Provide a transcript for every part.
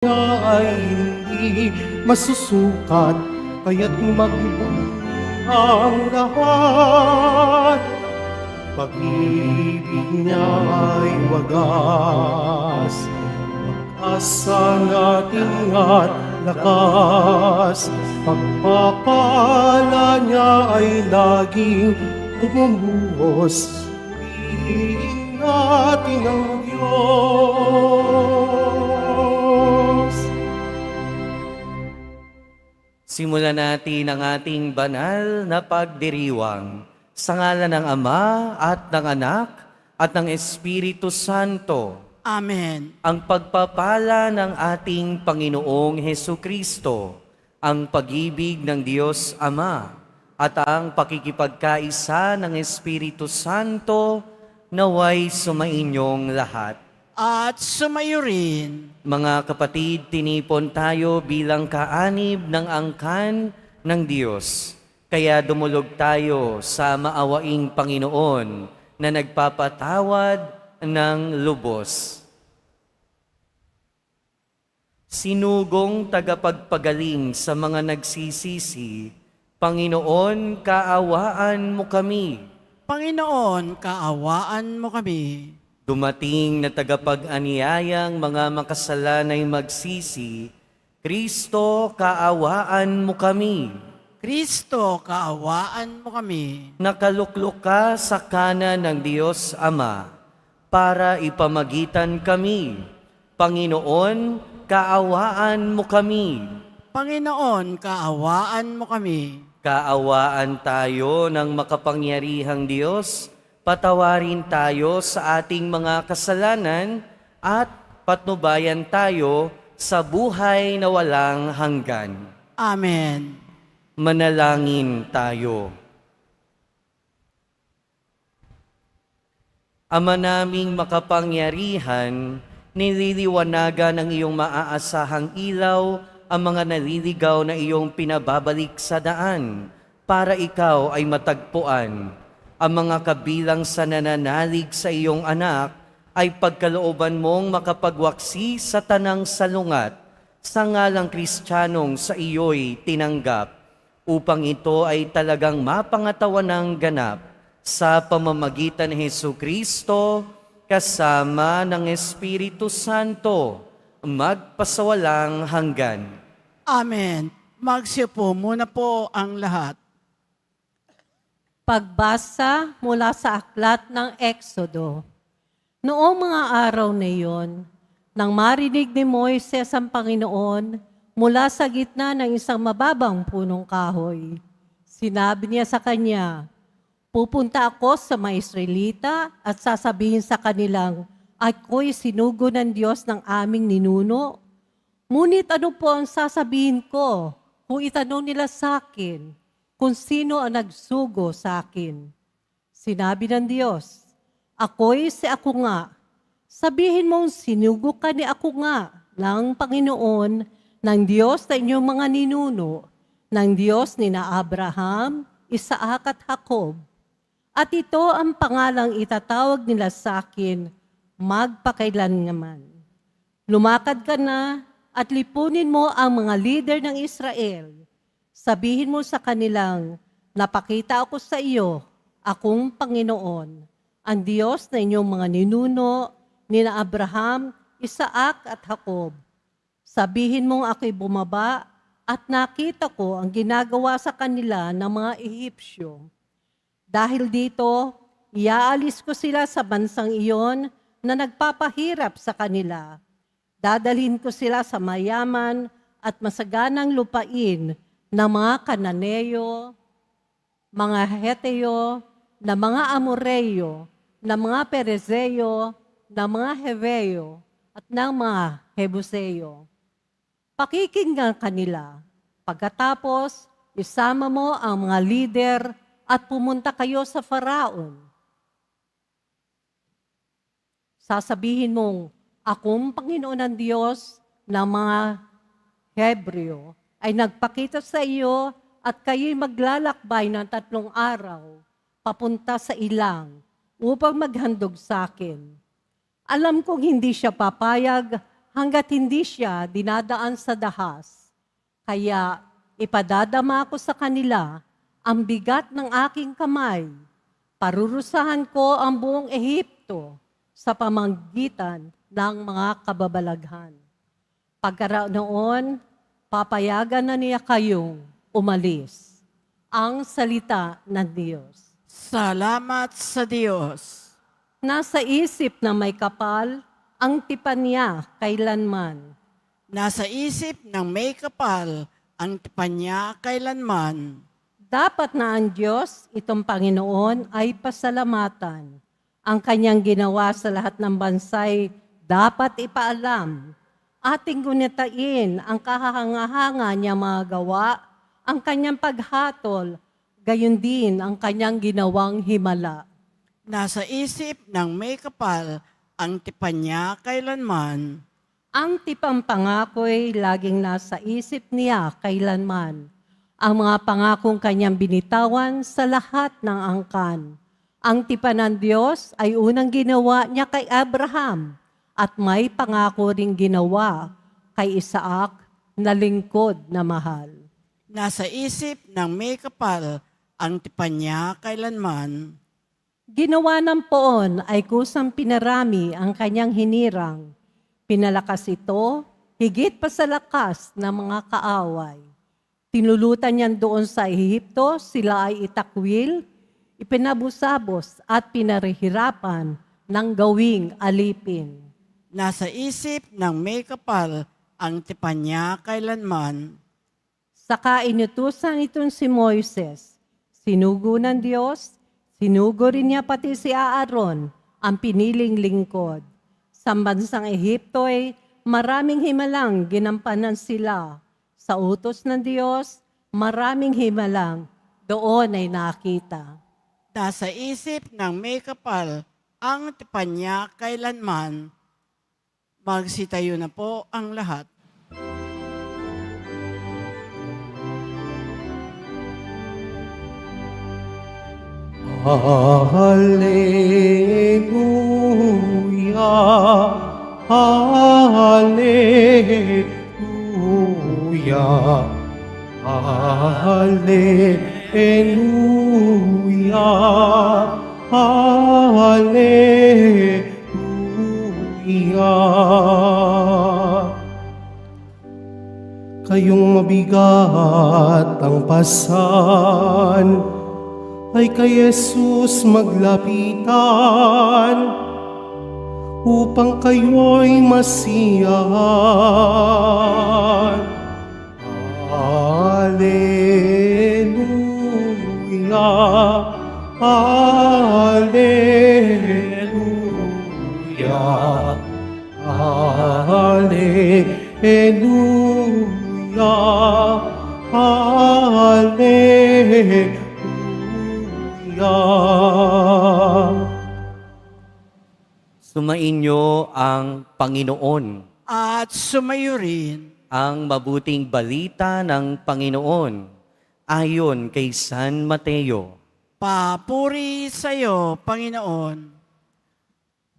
ay hindi masusukat, kaya't magbuo ang lahat. Pag-ibig niya ay wagas, pag-asa natin at lakas. Pagpapala niya ay laging bumubuhos. Piliin natin ang Diyos. Simulan natin ang ating banal na pagdiriwang sa ngalan ng Ama at ng Anak at ng Espiritu Santo. Amen. Ang pagpapala ng ating Panginoong Hesukristo, ang pag-ibig ng Diyos Ama, at ang pakikipagkaisa ng Espiritu Santo naway sumainyong lahat. At sumayo rin. Mga kapatid, tinipon tayo bilang kaanib ng angkan ng Diyos. Kaya dumulog tayo sa maawaing Panginoon na nagpapatawad ng lubos. Sinugong tagapagpagaling sa mga nagsisisi, Panginoon, kaawaan mo kami. Panginoon, kaawaan mo kami. Dumating na tagapag-aniyayang mga makasalanay magsisi, Kristo, kaawaan mo kami. Kristo, kaawaan mo kami. Nakaluklok ka sa kanan ng Diyos Ama para ipamagitan kami. Panginoon, kaawaan mo kami. Panginoon, kaawaan mo kami. Kaawaan tayo ng makapangyarihang Diyos, patawarin tayo sa ating mga kasalanan at patnubayan tayo sa buhay na walang hanggan. Amen. Manalangin tayo. Ama naming makapangyarihan, nililiwanagan ng iyong maaasahang ilaw ang mga naliligaw na iyong pinababalik sa daan para ikaw ay matagpuan. Ang mga kabilang sa nananalig sa iyong anak ay pagkalooban mong makapagwaksi sa tanang salungat sa ngalang Kristiyanong sa iyo'y tinanggap, upang ito ay talagang mapangatawan ng ganap sa pamamagitan ni Hesukristo kasama ng Espiritu Santo, magpasawalang hanggan. Amen. Magsiupo muna po ang lahat. Pagbasa mula sa aklat ng Exodo. Noong mga araw na iyon, nang marinig ni Moises ang Panginoon mula sa gitna ng isang mababang punong kahoy, sinabi niya sa kanya, "Pupunta ako sa mga Israelita at sasabihin sa kanilang, ako'y sinugo ng Diyos ng aming ninuno. Ngunit ano po ang sasabihin ko kung itanong nila sa akin kung sino ang nagsugo sa akin?" Sinabi ng Diyos, "Ako'y si ako nga. Sabihin mong sinugo ka ni ako nga ng Panginoon, ng Diyos na inyong mga ninuno, ng Diyos ni na Abraham, Isaac at Jacob. At ito ang pangalang itatawag nila sa akin, magpakailanman. Lumakad ka na at lipunin mo ang mga leader ng Israel. Sabihin mo sa kanilang, napakita ako sa iyo, akong Panginoon, ang Diyos na inyong mga ninuno, ni na Abraham, Isaac at Jacob. Sabihin mong ako'y bumaba at nakita ko ang ginagawa sa kanila ng mga Ehipsyo. Dahil dito, iaalis ko sila sa bansang iyon na nagpapahirap sa kanila. Dadalhin ko sila sa mayaman at masaganang lupain ng mga Kananeo, mga Heteo, na mga Amoreyo, na mga Perezeo, na mga Heveo, at ng mga Hebuseo. Pakikinggan kanila. Pagkatapos, isama mo ang mga lider at pumunta kayo sa Faraon. Sasabihin mong, akong Panginoon ng Diyos ng mga Hebreo ay nagpakita sa iyo at kayo'y maglalakbay ng 3 araw papunta sa ilang upang maghandog sa akin. Alam kong hindi siya papayag hanggat hindi siya dinadaan sa dahas. Kaya ipadadama ko sa kanila ang bigat ng aking kamay. Parurusahan ko ang buong Ehipto sa pamamagitan ng mga kababalaghan. Pagkaraon, papayagan na niya kayong umalis. Ang salita ng Diyos. Salamat sa Diyos. Nasa isip na may kapal, ang tipan niya kailanman. Nasa isip ng may kapal, ang tipan niya kailanman. Dapat na ang Diyos, itong Panginoon, ay pasalamatan. Ang kanyang ginawa sa lahat ng bansay, dapat ipaalam. Ating gunitain ang kahahanga-hanga niya mga gawa, ang kanyang paghatol, gayon din ang kanyang ginawang himala. Nasa isip ng may kapal, ang tipan niya kailanman. Ang tipang pangako'y laging nasa isip niya kailanman. Ang mga pangakong kanyang binitawan sa lahat ng angkan. Ang tipan ng Diyos ay unang ginawa niya kay Abraham at may pangako ring ginawa kay Isaac na lingkod na mahal. Nasa isip ng may kapal, ang tipan niya kailanman. Ginawa ng poon ay kusang pinarami ang kanyang hinirang. Pinalakas ito, higit pa sa lakas ng mga kaaway. Tinulutan niyan doon sa Ehipto, sila ay itakwil, ipinabusabos at pinarihirapan ng gawing alipin. Nasa isip ng may kapal, ang tipan niya kailanman. Saka inutusan itong si Moises. Sinugo ng Diyos, sinugo rin niya pati si Aaron, ang piniling lingkod. Sa bansang Ehipto ay maraming himalang ginampanan sila. Sa utos ng Diyos, maraming himalang doon ay nakita. Nasa isip ng may kapal, ang tipan niya kailanman. Magsitayo na po ang lahat. Hallelujah, Hallelujah, Hallelujah, Hallelujah. Kayong mabigat ang pasan, ay kay Jesus maglapitan, upang kayo'y masiyahan. Hallelujah, Hallelujah, Hallelujah, Hallelujah. Sumainyo ang Panginoon. At sumayo rin. Ang mabuting balita ng Panginoon ayon kay San Mateo. Papuri sa iyo, Panginoon.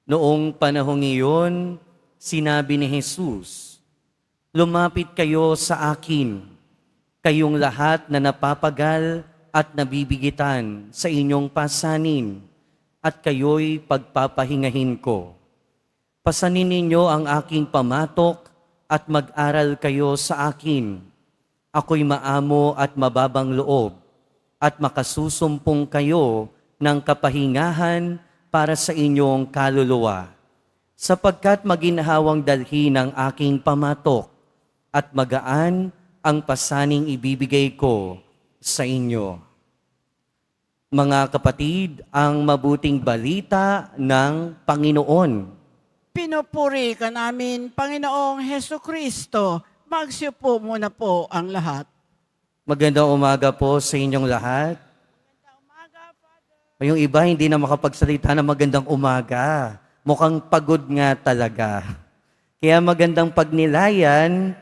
Noong panahong iyon, sinabi ni Jesus, "Lumapit kayo sa akin, kayong lahat na napapagal at nabibigitan sa inyong pasanin, at kayo'y pagpapahingahin ko. Pasanin ninyo ang aking pamatok at mag-aral kayo sa akin. Ako'y maamo at mababang loob, at makasusumpong kayo ng kapahingahan para sa inyong kaluluwa. Sapagkat maginhawang dalhin ng aking pamatok, at magaan ang pasaning ibibigay ko sa inyo." Mga kapatid, ang mabuting balita ng Panginoon. Pinupuri ka namin, Panginoong Heso Kristo. Magsiupo muna po ang lahat. Magandang umaga po sa inyong lahat. Yung iba hindi na makapagsalita ng magandang umaga. Mukhang pagod nga talaga. Kaya magandang pagnilayan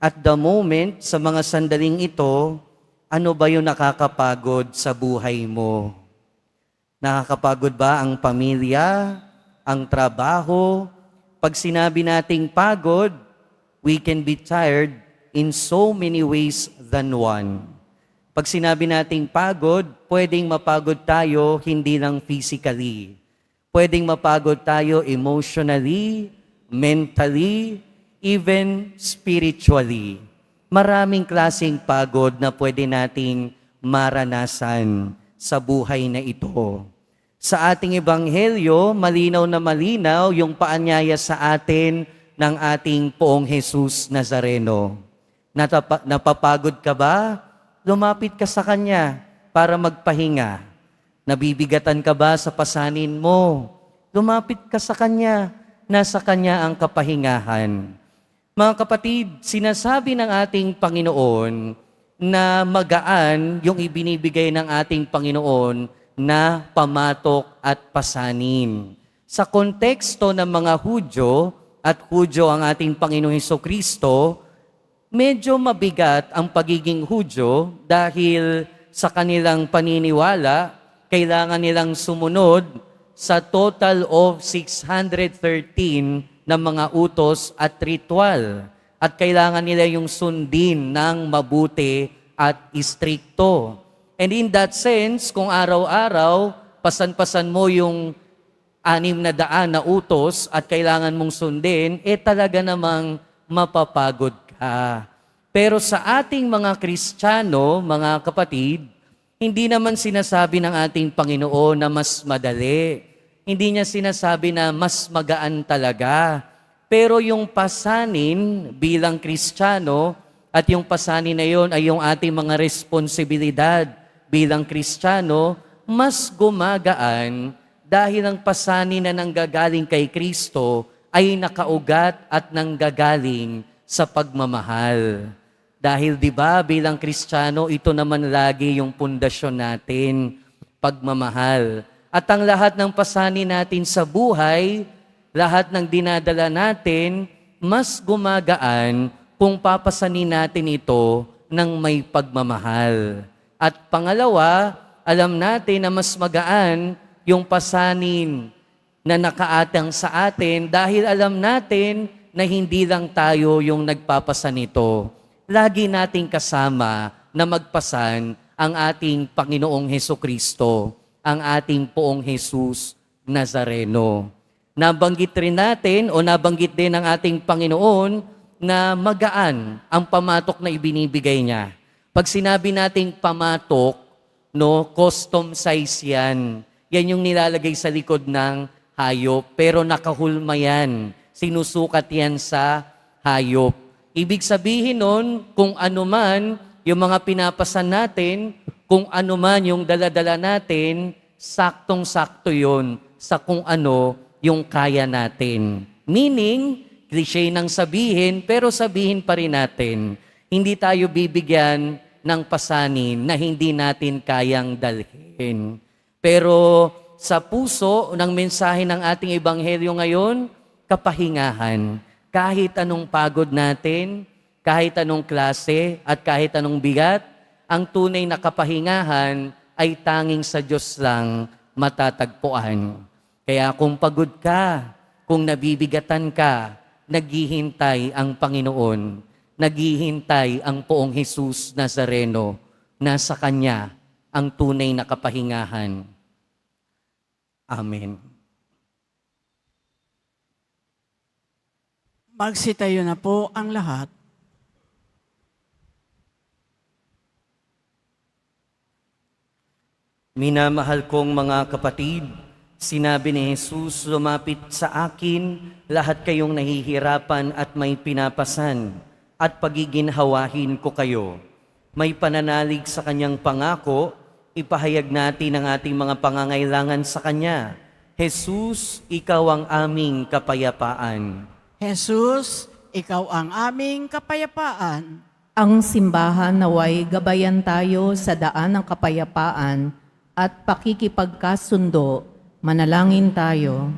at the moment sa mga sandaling ito, ano ba yung nakakapagod sa buhay mo? Nakakapagod ba ang pamilya, ang trabaho, Pag sinabi nating pagod, we can be tired in so many ways than one. Pag sinabi nating pagod, pwedeng mapagod tayo hindi lang physically. Pwedeng mapagod tayo emotionally, mentally, even spiritually. Maraming klaseng pagod na pwede nating maranasan sa buhay na ito. Sa ating ebanghelyo, malinaw na malinaw yung paanyaya sa atin ng ating Poong Jesus Nazareno. Napapagod ka ba? Lumapit ka sa Kanya para magpahinga. Nabibigatan ka ba sa pasanin mo? Lumapit ka sa Kanya. Nasa Kanya ang kapahingahan. Mga kapatid, sinasabi ng ating Panginoon na magaan yung ibinibigay ng ating Panginoon na pamatok at pasanin. Sa konteksto ng mga Hudyo, at Hudyo ang ating Panginoong Hesukristo, medyo mabigat ang pagiging Hudyo dahil sa kanilang paniniwala, kailangan nilang sumunod sa total of 613 ng mga utos at ritual. At kailangan nila yung sundin ng mabuti at istrikto. And in that sense, kung araw-araw, pasan-pasan mo yung 600 na utos at kailangan mong sundin, talaga namang mapapagod ka. Pero sa ating mga Kristiyano, mga kapatid, hindi naman sinasabi ng ating Panginoon na mas madali. Hindi niya sinasabi na mas magaan talaga. Pero yung pasanin bilang Kristiyano at yung pasanin na yon ay yung ating mga responsibilidad bilang Kristiyano, mas gumagaan dahil ang pasanin na nanggagaling kay Kristo ay nakaugat at nanggagaling sa pagmamahal. Dahil 'di ba bilang Kristiyano, ito naman lagi yung pundasyon natin, pagmamahal. At ang lahat ng pasanin natin sa buhay, lahat ng dinadala natin, mas gumagaan kung papasanin natin ito ng may pagmamahal. At pangalawa, alam natin na mas magaan yung pasanin na nakaatang sa atin dahil alam natin na hindi lang tayo yung nagpapasan nito. Lagi nating kasama na magpasan ang ating Panginoong Hesukristo, ang ating Poong Jesus Nazareno. Nabanggit rin natin o nabanggit din ng ating Panginoon na magaan ang pamatok na ibinibigay niya. Pag sinabi nating pamatok, custom size yan. Yan yung nilalagay sa likod ng hayop, pero nakahulma yan. Sinusukat yan sa hayop. Ibig sabihin nun, kung ano man yung mga pinapasan natin, kung ano man yung daladala natin, saktong-sakto yun sa kung ano yung kaya natin. Meaning, cliché nang sabihin, pero sabihin pa rin natin, hindi tayo bibigyan ng pasanin na hindi natin kayang dalhin. Pero sa puso ng mensahe ng ating ebanghelyo ngayon, kapahingahan. Kahit anong pagod natin, kahit anong klase at kahit anong bigat, ang tunay na kapahingahan ay tanging sa Diyos lang matatagpuan. Kaya kung pagod ka, kung nabibigatan ka, naghihintay ang Panginoon, naghihintay ang Poong Jesus Nazareno, nasa Kanya ang tunay na kapahingahan. Amen. Magsitayo na po ang lahat. Minamahal kong mga kapatid, sinabi ni Jesus, lumapit sa akin lahat kayong nahihirapan at may pinapasan, at pagiginhawahin ko kayo. May pananalig sa kanyang pangako, ipahayag natin ang ating mga pangangailangan sa Kanya. Jesus, ikaw ang aming kapayapaan. Jesus, ikaw ang aming kapayapaan. Ang simbahan naway gabayan tayo sa daan ng kapayapaan at pakikipagkasundo. Manalangin tayo.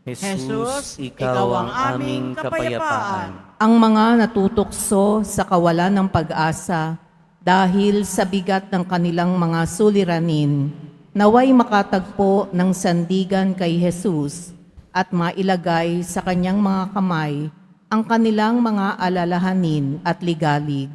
Jesus, ikaw ang aming kapayapaan. Ang mga natutokso sa kawalan ng pag-asa dahil sa bigat ng kanilang mga suliranin, naway makatagpo ng sandigan kay Jesus. at mailagay sa kanyang mga kamay ang kanilang mga alalahanin at ligalig.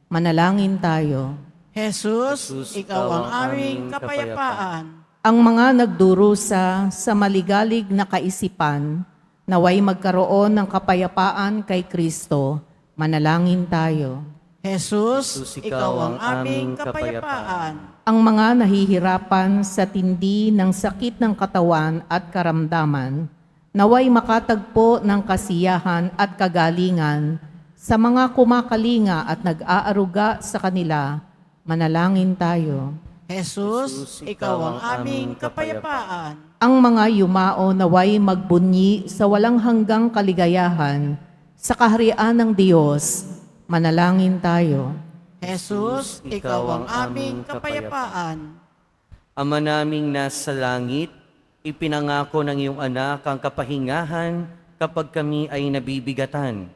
Manalangin tayo. Jesus, Jesus, ikaw ang aming kapayapaan. Ang mga nagdurusa sa maligalig na kaisipan, naway magkaroon ng kapayapaan kay Kristo. Manalangin tayo. Jesus, ikaw ang aming kapayapaan. Ang mga nahihirapan sa tindi ng sakit ng katawan at karamdaman, naway makatagpo ng kasiyahan at kagalingan sa mga kumakalinga at nag-aaruga sa kanila. Manalangin tayo. Jesus, ikaw ang aming kapayapaan. Ang mga yumao naway magbunyi sa walang hanggang kaligayahan sa kaharian ng Diyos. Manalangin tayo. Jesus, ikaw ang aming kapayapaan. Ama naming nasa langit, ipinangako ng iyong anak ang kapahingahan kapag kami ay nabibigatan.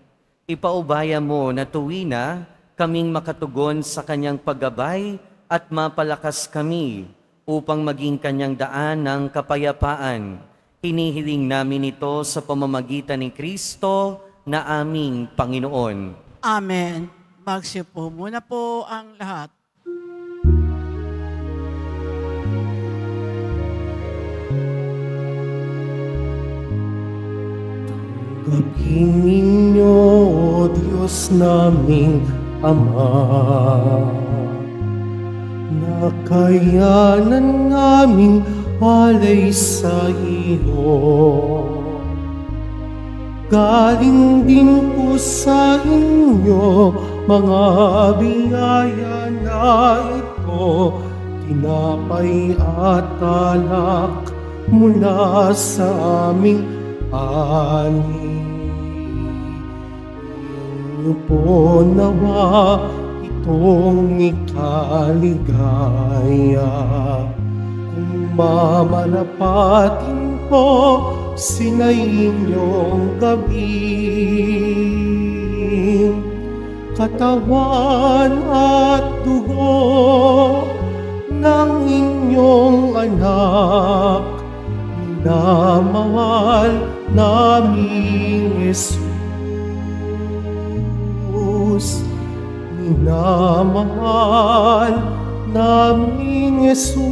Ipaubaya mo na tuwina kaming makatugon sa kanyang paggabay at mapalakas kami upang maging kanyang daan ng kapayapaan. Hinihiling namin ito sa pamamagitan ni Kristo na aming Panginoon. Amen. Magsipo muna po ang lahat. Tanggapin ninyo, O Diyos naming Ama, na kayanan naming alay sa iyo. Galing din po sa inyo mga biyaya na ito, tinapay at alak mula sa aming ani. Inyo po nawa itong ikaligaya, kung mamarapatin po sinay inyong gabing katawan at dugo ng inyong anak, minamahal naming Jesus. Minamahal naming Jesus.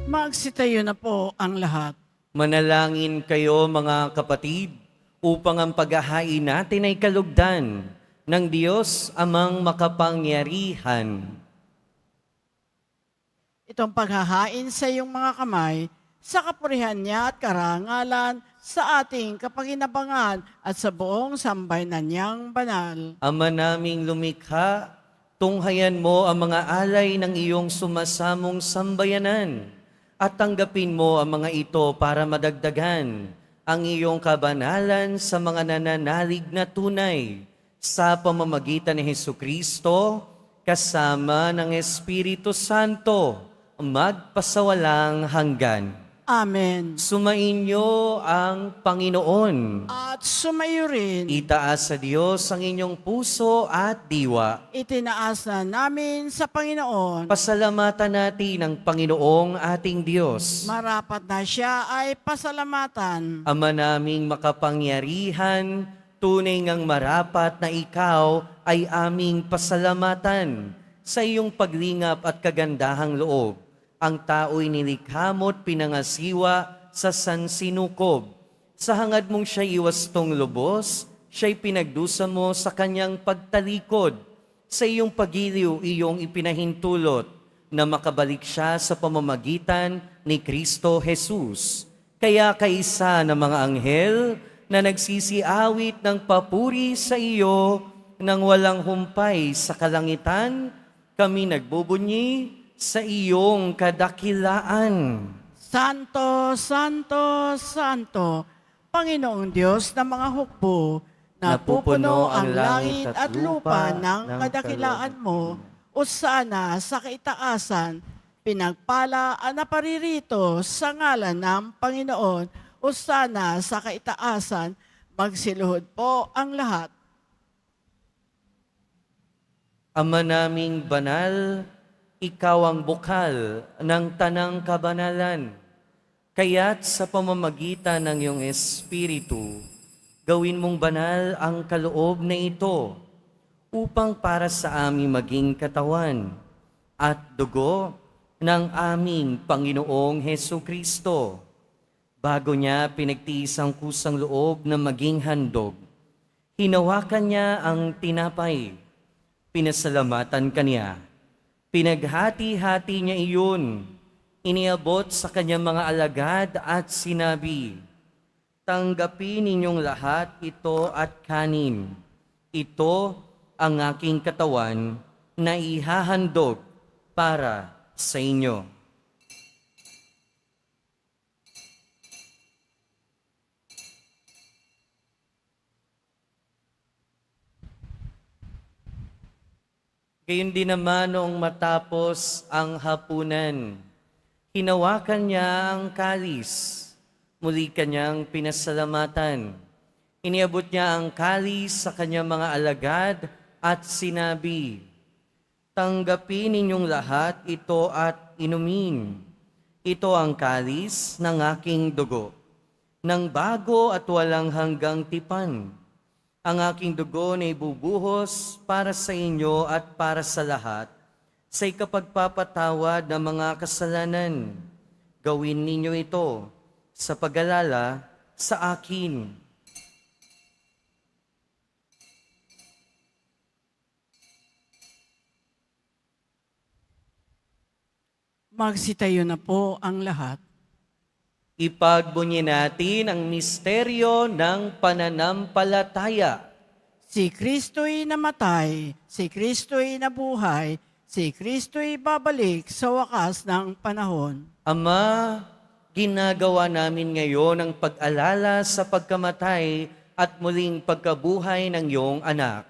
Magsitayo na po ang lahat. Manalangin kayo mga kapatid upang ang paghahain natin ay kalugdan ng Diyos amang makapangyarihan. Itong paghahain sa iyong mga kamay, sa kapurihan niya at karangalan, sa ating kapakinabangan at sa buong sambayanan niyang banal. Ama naming lumikha, tunghayan mo ang mga alay ng iyong sumasamong sambayanan at tanggapin mo ang mga ito para madagdagan ang iyong kabanalan sa mga nananalig na tunay sa pamamagitan ni Hesukristo kasama ng Espiritu Santo magpasawalang hanggan. Amen. Sumainyo ang Panginoon. At sumayo rin, Itaas sa Diyos ang inyong puso at diwa. itinaas na namin sa Panginoon. Pasalamatan natin ang Panginoong ating Diyos. Marapat na siya ay pasalamatan. Ama naming makapangyarihan, tunay ngang marapat na ikaw ay aming pasalamatan sa iyong paglingap at kagandahang loob. Ang tao'y nilikha mo't pinangasiwa sa sansinukob. Sa hangad mong siya'y iwastong lubos, siya'y pinagdusa mo sa kanyang pagtalikod. Sa iyong pagiliw, iyong ipinahintulot na makabalik siya sa pamamagitan ni Kristo Jesus. Kaya kaisa ng mga anghel na nagsisiawit ng papuri sa iyo nang walang humpay sa kalangitan, kami nagbubunyi sa iyong kadakilaan. Santo, Santo, Santo, Panginoong Diyos ng mga hukbo, napupuno ang langit at lupa ng kadakilaan mo, usana sa kaitaasan, pinagpala ang naparirito sa ngalan ng Panginoon, usana sa kaitaasan, magsiluhod po ang lahat. Ama naming banal, ikaw ang bukal ng tanang kabanalan. Kaya't sa pamamagitan ng iyong Espiritu, gawin mong banal ang kaloob na ito upang para sa amin maging katawan at dugo ng aming Panginoong Heso Kristo. Bago niya pinagtiis ang kusang loob na maging handog, hinawakan niya ang tinapay, pinasalamatan kaniya, pinaghati-hati niya iyon, iniabot sa kanyang mga alagad at sinabi, "Tanggapin ninyong lahat ito at kanin. Ito ang aking katawan na ihahandog para sa inyo." Gayon din naman noong matapos ang hapunan, hinawakan niya ang kalis, muli kanyang pinasalamatan. Iniabot niya ang kalis sa kanyang mga alagad at sinabi, "Tanggapin ninyong lahat ito at inumin. Ito ang kalis ng aking dugo, ng bago at walang hanggang tipan. Ang aking dugo na ibubuhos para sa inyo at para sa lahat sa ikapagpapatawad ng mga kasalanan. Gawin ninyo ito sa pag-alala sa akin." Magsitayo na po ang lahat. Ipagbunyi natin ang misteryo ng pananampalataya. Si Kristo'y namatay, si Kristo'y nabuhay, si Kristo'y babalik sa wakas ng panahon. Ama, ginagawa namin ngayon ang pag-alala sa pagkamatay at muling pagkabuhay ng iyong anak.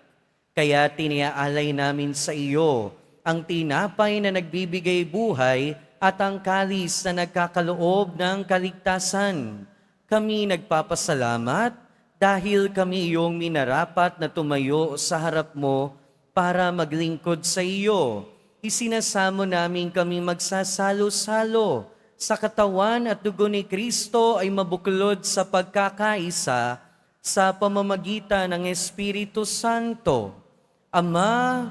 Kaya tiniaalay namin sa iyo ang tinapay na nagbibigay buhay at ang kalis na nagkakaloob ng kaligtasan. Kami nagpapasalamat dahil kami iyong minarapat na tumayo sa harap mo para maglingkod sa iyo. Isinasamo namin kami magsasalo-salo sa katawan at dugo ni Kristo ay mabuklod sa pagkakaisa sa pamamagitan ng Espiritu Santo. Ama,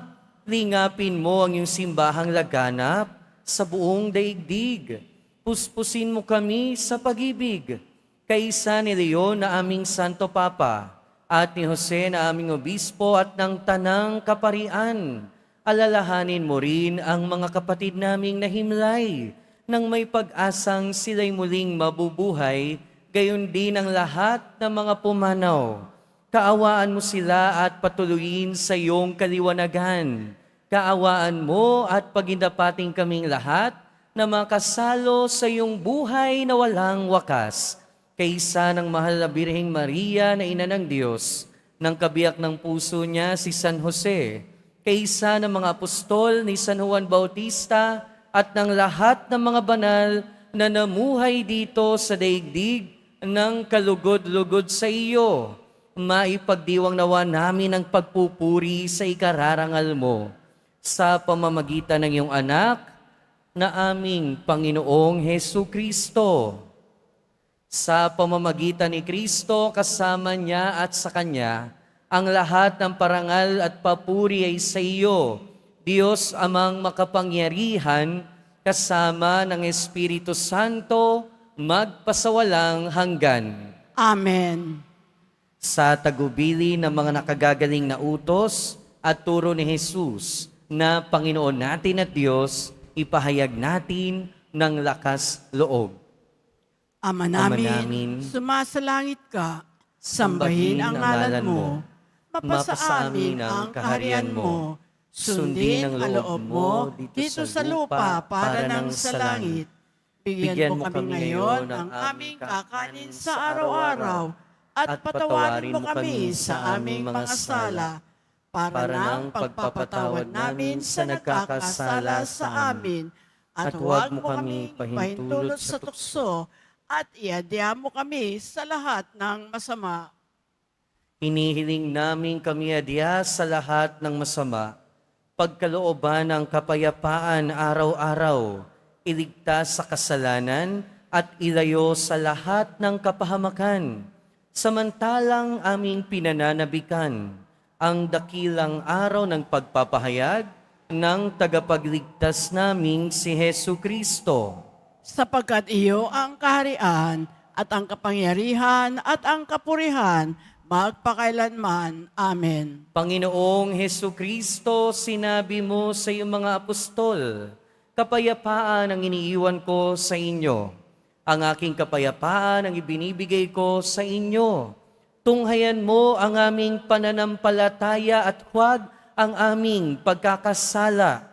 lingapin mo ang iyong simbahang laganap sa buong daigdig. Puspusin mo kami sa pag-ibig. Kaisa ni Leon na aming Santo Papa at ni Jose na aming Obispo at ng Tanang Kaparian. Alalahanin mo rin ang mga kapatid naming nahimlay nang may pag-asang sila'y muling mabubuhay, gayon din ang lahat ng mga pumanaw. Kaawaan mo sila at patuloyin sa iyong kaliwanagan. Kaawaan mo at pagindapating kaming lahat na makasalo sa iyong buhay na walang wakas. Kaysa ng mahal na Birheng Maria na Ina ng Diyos, ng kabiyak ng puso niya si San Jose, kaysa ng mga apostol ni San Juan Bautista at ng lahat ng mga banal na namuhay dito sa daigdig ng kalugod-lugod sa iyo, maipagdiwang nawa namin ang pagpupuri sa ikararangal mo sa pamamagitan ng iyong anak na aming Panginoong Hesu Kristo. Sa pamamagitan ni Kristo, kasama niya at sa Kanya, ang lahat ng parangal at papuri ay sa iyo, Diyos amang makapangyarihan, kasama ng Espiritu Santo, magpasawalang hanggan. Amen. Sa tagubili ng mga nakagagaling na utos at turo ni Jesus, na Panginoon natin at Diyos, ipahayag natin ng lakas loob. Ama Ama namin, namin, sumasalangit ka, sambahin ang ngalan mo, mapasa amin ang kaharian mo, sundin ang loob mo dito sa lupa para ng sa langit. Bigyan mo kami ngayon ng aming kakanin sa araw-araw at patawarin mo kami sa aming mga sala para ng pagpapatawad namin sa nagkakasala sa amin. At huwag mo kami pahintulot sa tukso at iadya mo kami sa lahat ng masama. Hinihiling namin kami adya sa lahat ng masama, pagkalooban ng kapayapaan araw-araw, iligtas sa kasalanan at ilayo sa lahat ng kapahamakan. Samantalang aming pinananabikan ang dakilang araw ng pagpapahayag ng tagapagligtas naming si Hesu Kristo. Sapagkat iyo ang kaharian at ang kapangyarihan at ang kapurihan magpakailanman. Amen. Panginoong Hesu Kristo, sinabi mo sa iyong mga apostol, kapayapaan ang iniiwan ko sa inyo. Ang aking kapayapaan ang ibinibigay ko sa inyo. Tunghayan mo ang aming pananampalataya at huwag ang aming pagkakasala.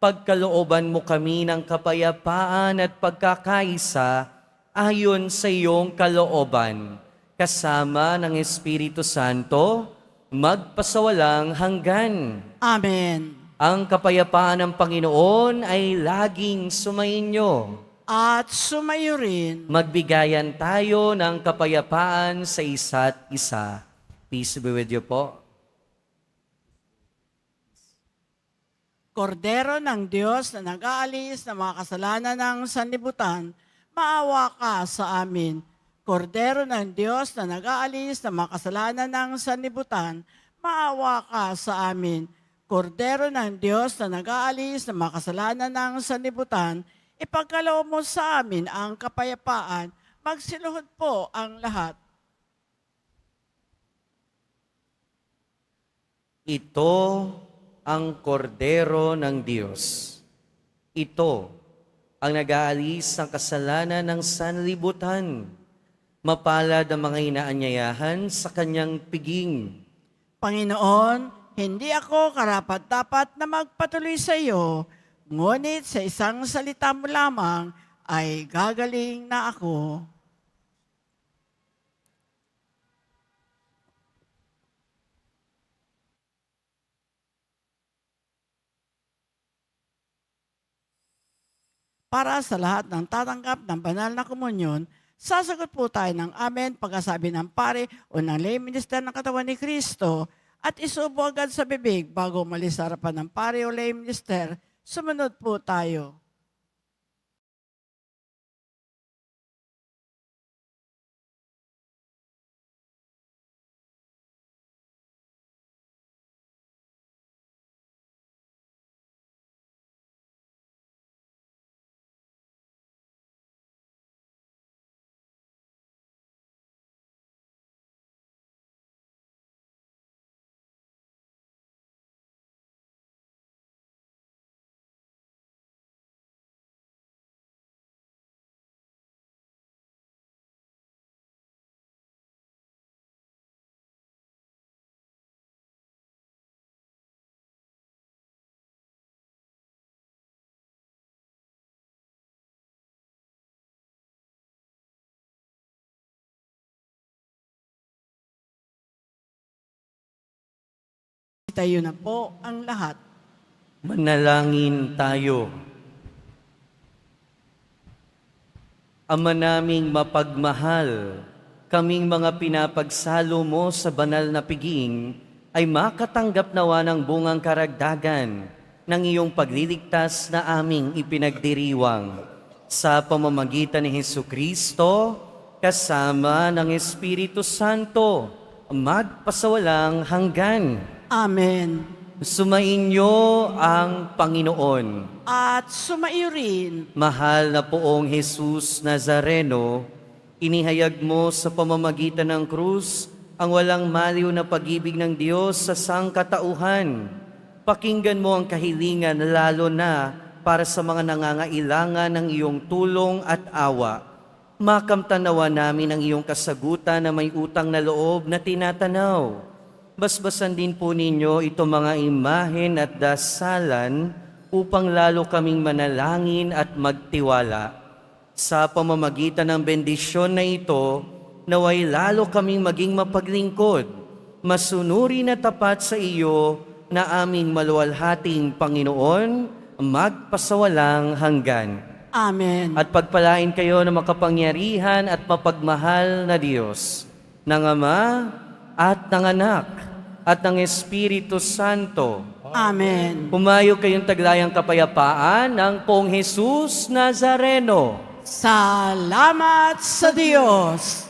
Pagkalooban mo kami ng kapayapaan at pagkakaisa ayon sa iyong kalooban. Kasama ng Espiritu Santo, magpasawalang hanggan. Amen. Ang kapayapaan ng Panginoon ay laging sumainyo. At sumayo rin. Magbigayan tayo ng kapayapaan sa isa't isa. Peace be with you po. Kordero ng Diyos na nag-aalis ng mga kasalanan ng sanlibutan, maawa ka sa amin. Kordero ng Diyos na nag-aalis ng mga kasalanan ng sanlibutan, maawa ka sa amin. Kordero ng Diyos na nag-aalis ng mga kasalanan ng sanlibutan, ipagkaloob mo sa amin ang kapayapaan. Magsiluhod po ang lahat. Ito ang kordero ng Diyos. Ito ang nag-aalis ng kasalanan ng sanlibutan. Mapalad ang mga inaanyayahan sa kanyang piging. Panginoon, hindi ako karapat-dapat na magpatuloy sa iyo, ngunit sa isang salita mo lamang ay gagaling na ako. Para sa lahat ng tatanggap ng banal na komunyon, sasagot po tayo ng amen pagkasabi ng pare o ng lay minister ng katawan ni Kristo at isubo agad sa bibig bago umalis sa harapan ng pare o lay minister. Sumunod po tayo. Tayo na po ang lahat. Manalangin tayo. Ama naming mapagmahal, kaming mga pinapagsalo mo sa banal na piging ay makatanggap nawa ng bungang karagdagan ng iyong pagliligtas na aming ipinagdiriwang sa pamamagitan ni Hesu Kristo kasama ng Espiritu Santo magpasawalang hanggan. Amen. Sumainyo ang Panginoon. At sumaiyo rin. Mahal na poong Jesus Nazareno, inihayag mo sa pamamagitan ng krus ang walang maliw na pag-ibig ng Diyos sa sangkatauhan. Pakinggan mo ang kahilingan lalo na para sa mga nangangailangan ng iyong tulong at awa. Makamtanawa namin ang iyong kasagutan na may utang na loob na tinatanaw. Basbasan din po ninyo itong mga imahen at dasalan upang lalo kaming manalangin at magtiwala. Sa pamamagitan ng bendisyon na ito, naway lalo kaming maging mapaglingkod, masunuri na tapat sa iyo na aming maluwalhating Panginoon, magpasawalang hanggan. Amen. At pagpalain kayo ng makapangyarihan at mapagmahal na Diyos, ng Ama at ng Anak at ng Espiritu Santo. Amen. Pumayo kayong taglayang kapayapaan ng Poong Jesus Nazareno. Salamat sa Diyos.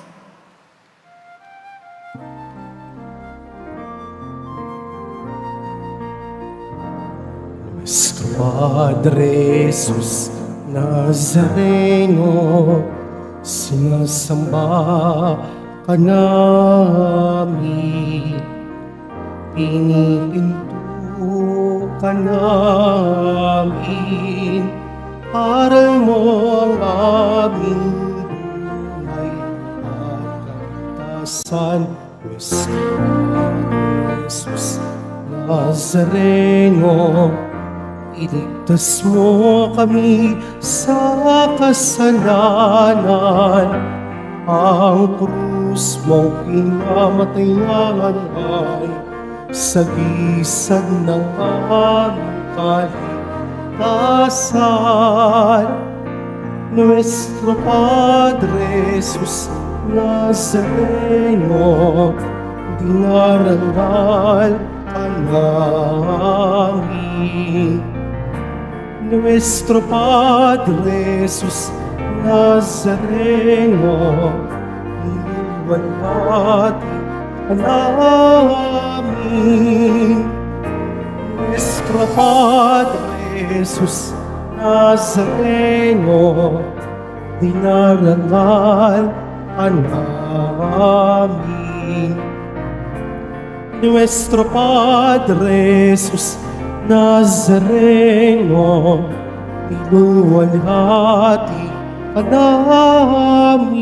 Nuestro Padre Jesus Nazareno, sinasamba ka namin, pinipinto ka namin, aral mo ang aming buhay at kaligtasan. Nuestro Padre Jesus Nazareno, iligtas mo kami sa kasalanan. Ang krus mong pinamatayan ay sagisag ng aming kaligtasan. Nuestro Padre Jesus Nazareno, dinarangal ka namin. Nuestro Padre Jesus Nazareno, iniwalhati ka namin. Nuestro Padre Jesus Nazareno, dinarangal ka namin. Nuestro Padre Jesus Nazareno, iluwalhati ka namin.